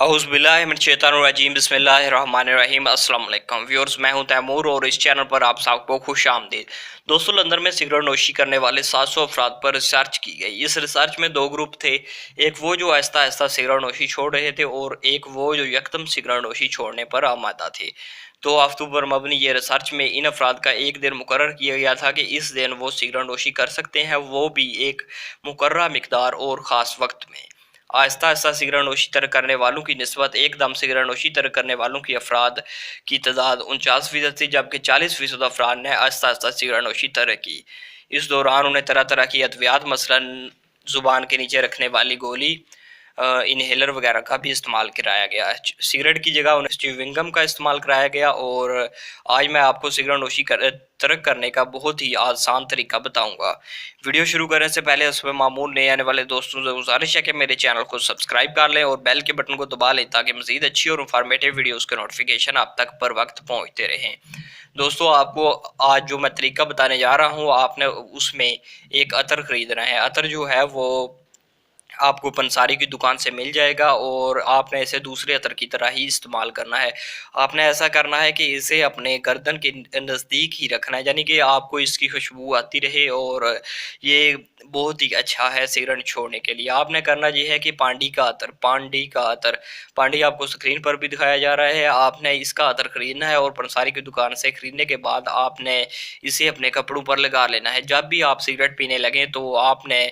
औज़ुबिल्लाहिमिनश्शैतानिर्रजीम बिस्मिल्लाहिर्रहमानिर्रहीम। अस्सलाम वालेकुम व्यूअर्स, मैं हूं तैमूर और इस चैनल पर आप सबको खुश आमदीद। दोस्तों, लंदन में सिगरेट नोशी करने वाले 700 अफराद पर रिसर्च की गई। इस रिसर्च में दो ग्रुप थे, एक वो जो आहिस्ता आहिस्ता सिगरेट नोशी छोड़ रहे थे और एक वो जो यकदम सिगरेट नोशी छोड़ने पर आमादा थे। 2 हफ्तों पर मबनी ये रिसर्च में इन अफराद का एक दिन मुकर्रर किया गया था कि इस दिन वो सिगरेट नोशी कर सकते हैं, वो भी एक मुकर्रर मिकदार और ख़ास वक्त में। आहिस्ता आहिस्ता सिगरेट नोशी तरक करने वालों की निस्बत एकदम सिगरेट नोशी तरक करने वालों की अफराद की तादाद 49% थी, जबकि 40% अफराद ने आहिस्ता आहिस्ता सिगरेट नोशी तरक की। इस दौरान उन्हें तरह तरह की अद्वियात, मसलन जुबान के नीचे रखने वाली गोली, इनहेलर वगैरह का भी इस्तेमाल कराया गया। सिगरेट की जगह उन्हें च्युइंगम का इस्तेमाल कराया गया। और आज मैं आपको सिगरेट नोशी तरक करने का बहुत ही आसान तरीका बताऊंगा। वीडियो शुरू करने से पहले उस पर मामूल नए आने वाले दोस्तों से गुजारिश है कि मेरे चैनल को सब्सक्राइब कर लें और बेल के बटन को दबा लें ताकि मज़ीद अच्छी और इंफॉर्मेटिव वीडियोज़ के नोटिफिकेशन आप तक पर वक्त पहुँचते रहें। दोस्तों, आपको आज जो मैं तरीका बताने जा रहा हूँ, आपने उसमें एक अतर ख़रीदना है। अतर जो है वो आपको पंसारी की दुकान से मिल जाएगा और आपने इसे दूसरे अतर की तरह ही इस्तेमाल करना है। आपने ऐसा करना है कि इसे अपने गर्दन के नज़दीक ही रखना है, यानी कि आपको इसकी खुशबू आती रहे और ये बहुत ही अच्छा है सिगरेट छोड़ने के लिए। आपने करना ये है कि पांडी आपको स्क्रीन पर भी दिखाया जा रहा है। आपने इसका अतर ख़रीदना है और पंसारी की दुकान से ख़रीदने के बाद आपने इसे अपने कपड़ों पर लगा लेना है। जब भी आप सिगरेट पीने लगें तो आपने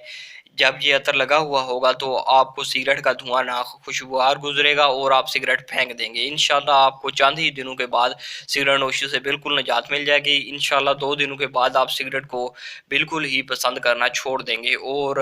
जब ये अतर लगा हुआ होगा तो आपको सिगरेट का धुआं ना खुशबूदार गुजरेगा और आप सिगरेट फेंक देंगे। इंशाल्लाह आपको चंद ही दिनों के बाद सिगरेट नोशी से बिल्कुल निजात मिल जाएगी। इंशाल्लाह 2 दिनों के बाद आप सिगरेट को बिल्कुल ही पसंद करना छोड़ देंगे। और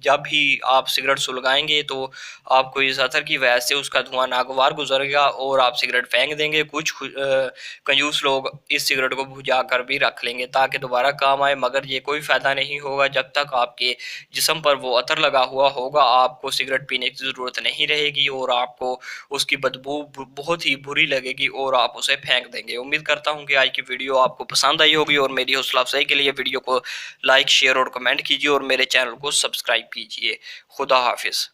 जब भी आप सिगरेट सुलगाएंगे तो आपको इस अतर की वजह से उसका धुआं नागवार गुजरेगा और आप सिगरेट फेंक देंगे। कुछ कंजूस लोग इस सिगरेट को बुझा कर भी रख लेंगे ताकि दोबारा काम आए, मगर ये कोई फ़ायदा नहीं होगा। जब तक आपके जिस्म पर वो अतर लगा हुआ होगा, आपको सिगरेट पीने की ज़रूरत नहीं रहेगी और आपको उसकी बदबू बहुत ही बुरी लगेगी और आप उसे फेंक देंगे। उम्मीद करता हूँ कि आज की वीडियो आपको पसंद आई होगी और मेरी हौसला अफजाई के लिए वीडियो को लाइक, शेयर और कमेंट कीजिए और मेरे चैनल को सब्सक्राइब कीजिए। खुदा हाफिज़।